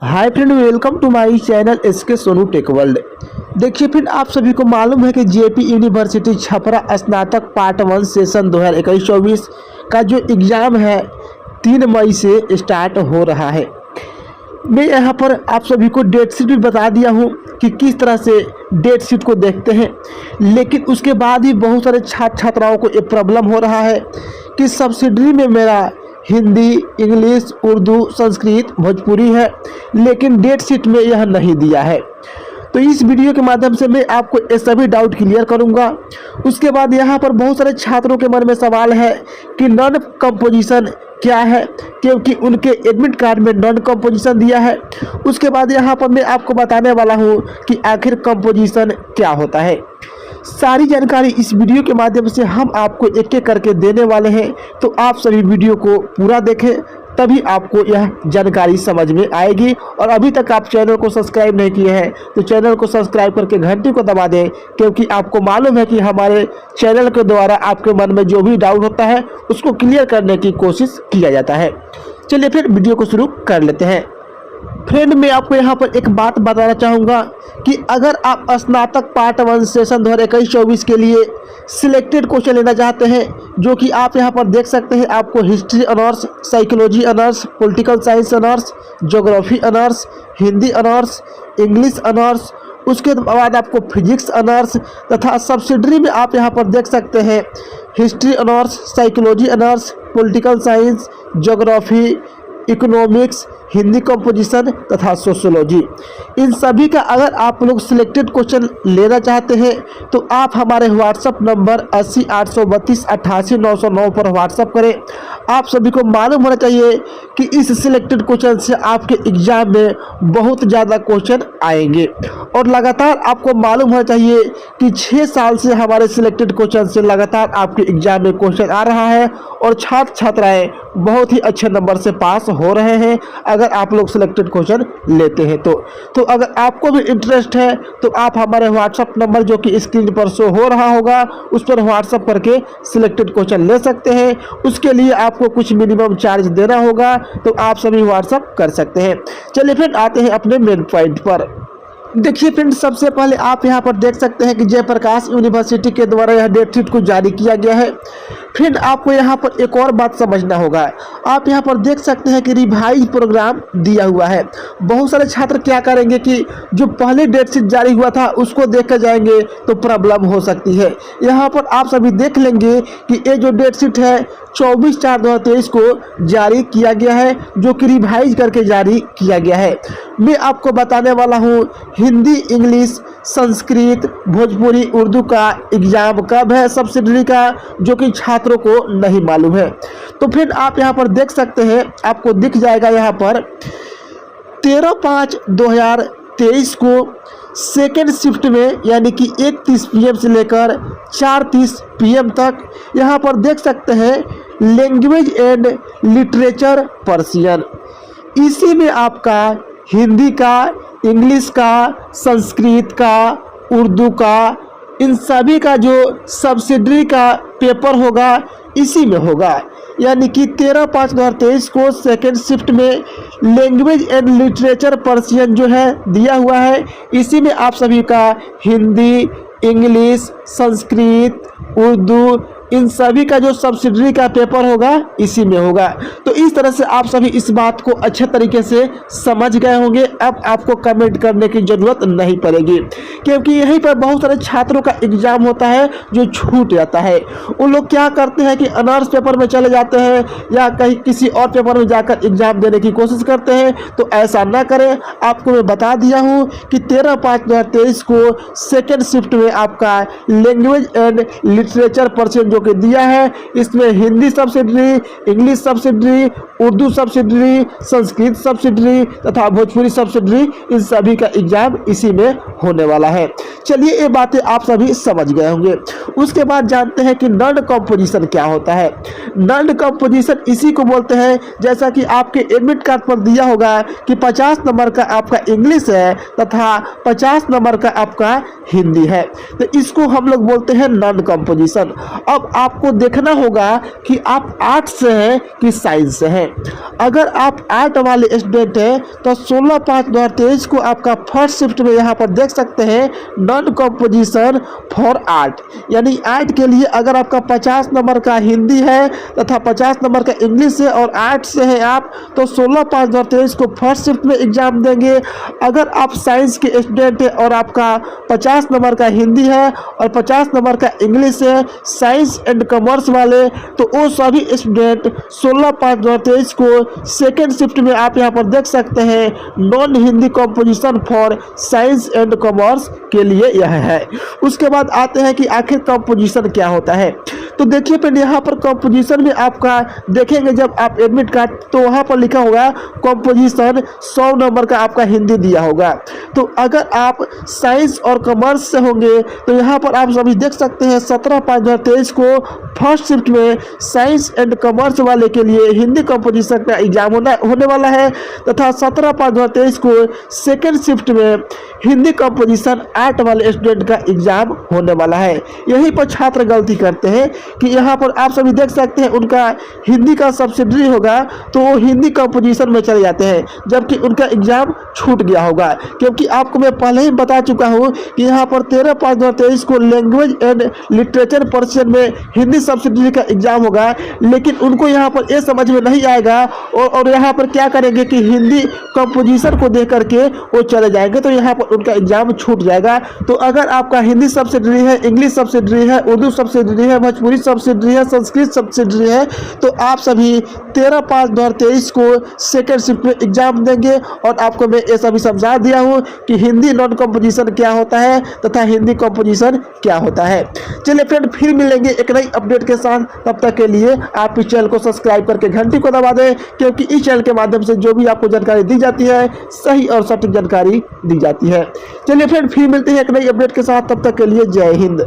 Hi friend, welcome to my channel SK Sonu tech world. देखिए friend, आप सभी को मालूम है कि जेपी यूनिवर्सिटी छपरा स्नातक पार्ट 1 सेशन 2021-24 का जो एग्ज़ाम है 3 मई से स्टार्ट हो रहा है। मैं यहाँ पर आप सभी को डेट शीट भी बता दिया हूँ कि किस तरह से डेट शीट को देखते हैं, लेकिन उसके बाद ही बहुत सारे छात्र छात्राओं को ये प्रॉब्लम हो रहा है कि सब्सिडरी में मेरा हिंदी, इंग्लिश, उर्दू, संस्कृत, भोजपुरी है, लेकिन डेट शीट में यह नहीं दिया है। तो इस वीडियो के माध्यम से मैं आपको ये सभी डाउट क्लियर करूंगा। उसके बाद यहाँ पर बहुत सारे छात्रों के मन में सवाल है कि नॉन कंपोजिशन क्या है, क्योंकि उनके एडमिट कार्ड में नॉन कंपोजिशन दिया है। उसके बाद यहाँ पर मैं आपको बताने वाला हूँ कि आखिर कंपोजिशन क्या होता है। सारी जानकारी इस वीडियो के माध्यम से हम आपको एक एक करके देने वाले हैं, तो आप सभी वीडियो को पूरा देखें, तभी आपको यह जानकारी समझ में आएगी। और अभी तक आप चैनल को सब्सक्राइब नहीं किए हैं तो चैनल को सब्सक्राइब करके घंटी को दबा दें, क्योंकि आपको मालूम है कि हमारे चैनल के द्वारा आपके मन में जो भी डाउट होता है उसको क्लियर करने की कोशिश किया जाता है। चलिए फिर वीडियो को शुरू कर लेते हैं। फ्रेंड, मैं आपको यहाँ पर एक बात बताना चाहूँगा कि अगर आप स्नातक पार्ट 1 सेशन 2021-24 के लिए सिलेक्टेड क्वेश्चन लेना चाहते हैं, जो कि आप यहाँ पर देख सकते हैं, आपको history honours, psychology honours, political science honours, geography honours, Hindi honours, English honours, उसके बाद आपको फिजिक्स ऑनर्स तथा सब्सिडरी में आप यहाँ पर देख सकते हैं history honours, psychology honours, political science, geography, economics, Hindi composition तथा सोशियोलॉजी। इन सभी का अगर आप लोग सिलेक्टेड क्वेश्चन लेना चाहते हैं तो आप हमारे व्हाट्सअप नंबर 80-832-88-909 पर व्हाट्सअप करें। आप सभी को मालूम होना चाहिए कि इस सिलेक्टेड क्वेश्चन से आपके एग्जाम में बहुत ज़्यादा क्वेश्चन आएंगे, और लगातार आपको मालूम होना चाहिए कि 6 साल से हमारे सिलेक्टेड क्वेश्चन से लगातार आपके एग्जाम में क्वेश्चन आ रहा है, और छात्र छात्राएँ बहुत ही अच्छे नंबर से पास हो रहे हैं अगर आप लोग सिलेक्टेड क्वेश्चन लेते हैं तो अगर आपको भी इंटरेस्ट है तो आप हमारे व्हाट्सअप नंबर जो कि स्क्रीन पर शो हो रहा होगा उस पर व्हाट्सअप करके सिलेक्टेड क्वेश्चन ले सकते हैं। उसके लिए आपको कुछ मिनिमम चार्ज देना होगा, तो आप सभी व्हाट्सअप कर सकते हैं। चलिए फिर आते हैं अपने मेन पॉइंट पर। देखिए फ्रेंड्स, सबसे पहले आप यहाँ पर देख सकते हैं कि जयप्रकाश यूनिवर्सिटी के द्वारा यह डेट शीट को जारी किया गया है। फ्रेंड, आपको यहाँ पर एक और बात समझना होगा। आप यहाँ पर देख सकते हैं कि रिवाइज प्रोग्राम दिया हुआ है। बहुत सारे छात्र क्या करेंगे कि जो पहले डेट शीट जारी हुआ था उसको देख कर जाएंगे तो प्रॉब्लम हो सकती है। यहाँ पर आप सभी देख लेंगे कि ये जो डेट शीट है 24/4/2023 को जारी किया गया है, जो कि रिवाइज करके जारी किया गया है। मैं आपको बताने वाला हूँ हिंदी, इंग्लिश, संस्कृत, भोजपुरी, उर्दू का एग्ज़ाम कब है सब्सिडरी का, जो कि छात्रों को नहीं मालूम है। तो फिर आप यहाँ पर देख सकते हैं, आपको दिख जाएगा यहाँ पर 13/5/2023 को सेकेंड शिफ्ट में, यानी कि 1:30 PM से लेकर 4:30 PM तक यहाँ पर देख सकते हैं लैंग्वेज एंड लिटरेचर पर्शियन। इसी में आपका हिंदी का, इंग्लिश का, संस्कृत का, उर्दू का, इन सभी का जो सब्सिडरी का पेपर होगा इसी में होगा। यानी कि 13/5/2023 को सेकेंड शिफ्ट में लैंग्वेज एंड लिटरेचर पर्शियन जो है दिया हुआ है, इसी में आप सभी का हिंदी, इंग्लिश, संस्कृत, उर्दू, इन सभी का जो सब्सिडरी का पेपर होगा इसी में होगा। तो इस तरह से आप सभी इस बात को अच्छे तरीके से समझ गए होंगे। अब आपको कमेंट करने की ज़रूरत नहीं पड़ेगी, क्योंकि यहीं पर बहुत सारे छात्रों का एग्ज़ाम होता है जो छूट जाता है। उन लोग क्या करते हैं कि ऑनर्स पेपर में चले जाते हैं या कहीं किसी और पेपर में जाकर एग्ज़ाम देने की कोशिश करते हैं, तो ऐसा ना करें। आपको मैं बता दिया हूँ कि 13/5/2023 को सेकेंड शिफ्ट में आपका लैंग्वेज एंड लिटरेचर पर्शियन जो कि दिया है, इसमें Hindi subsidiary, English subsidiary, Urdu subsidiary, Sanskrit subsidiary तथा भोजपुरी सब्सिडरी, इन सभी का एग्जाम इसी में होने वाला है। चलिए, ये बातें आप सभी समझ गए होंगे। उसके बाद जानते हैं कि नॉन कंपोजिशन क्या होता है। नॉन कंपोजिशन इसी को बोलते हैं, जैसा कि आपके एडमिट कार्ड पर दिया होगा कि 50 नंबर का आपका इंग्लिश है तथा 50 नंबर का आपका हिंदी है, तो इसको हम लोग बोलते हैं नॉन कंपोजिशन। अब अब आपको देखना होगा कि आप आर्ट से हैं कि साइंस से हैं। अगर आप आर्ट वाले स्टूडेंट हैं तो 16/5/2023 को आपका फर्स्ट शिफ्ट में यहाँ पर देख सकते हैं नॉन कंपोजिशन फॉर आर्ट, यानी आर्ट के लिए अगर आपका 50 नंबर का हिंदी है तथा 50 नंबर का इंग्लिश है और आर्ट से है आप, तो 16/5/2023 को फर्स्ट शिफ्ट में एग्जाम देंगे। अगर आप साइंस के स्टूडेंट हैं और आपका 50 नंबर का हिंदी है और 50 नंबर का इंग्लिश है, साइंस एंड कॉमर्स वाले, तो वो सभी स्टूडेंट 16/5/2023 को सेकेंड शिफ्ट में आप यहाँ पर देख सकते हैं non Hindi composition for science and commerce के लिए यह है। उसके बाद आते हैं कि आखिर कंपोजिशन क्या होता है। तो देखिए फ्रेंड, यहाँ पर कंपोजिशन में आपका देखेंगे जब आप एडमिट कार्ड, तो वहाँ पर लिखा होगा कंपोजिशन 100 नंबर का आपका हिंदी दिया होगा। तो अगर आप साइंस और कॉमर्स से होंगे तो यहाँ पर आप सभी देख सकते हैं 17/5/2023 को फर्स्ट शिफ्ट में साइंस एंड कॉमर्स वाले के लिए हिंदी कंपोजिशन का एग्जाम होने वाला है, तथा 17/5/2023 को सेकेंड शिफ्ट में हिंदी कंपोजिशन आर्ट वाले स्टूडेंट का एग्जाम होने वाला है। यहीं पर छात्र गलती करते हैं कि यहाँ पर आप सभी देख सकते हैं उनका हिंदी का सब्सिडरी होगा तो वो हिंदी कंपोजिशन में चले जाते हैं, जबकि उनका एग्जाम छूट गया होगा। क्योंकि आपको मैं पहले ही बता चुका हूँ कि यहाँ पर 13/5/2023 को लैंग्वेज एंड लिटरेचर पर्सन में हिंदी सब्सिडरी का एग्जाम होगा, लेकिन उनको यहाँ पर ये समझ में नहीं आएगा और यहाँ पर क्या करेंगे कि हिंदी कंपोजिशन को देख करके वो चले जाएंगे, तो यहाँ पर उनका एग्जाम छूट जाएगा। तो अगर आपका हिंदी सब्सिडरी है, इंग्लिश सब्सिडरी है, उर्दू सब्सिडरी है, भोजपुरी सब्सिडरी है, संस्कृत सब्सिडरी है, तो आप सभी 13/5/2023 को सेकेंड शिफ्ट में एग्जाम देंगे। और आपको मैं ये सभी समझा दिया हूँ कि हिंदी नॉन कंपोजिशन क्या होता है तथा हिंदी कंपोजिशन क्या होता है। चलिए फ्रेंड, फिर मिलेंगे एक नई अपडेट के साथ। तब तक के लिए आप इस चैनल को सब्सक्राइब करके घंटी को दबा दें, क्योंकि इस चैनल के माध्यम से जो भी आपको जानकारी दी जाती है सही और सटीक जानकारी दी जाती है। चलिए फ्रेंड, फिर मिलते हैं एक नई अपडेट के साथ। तब तक के लिए जय हिंद।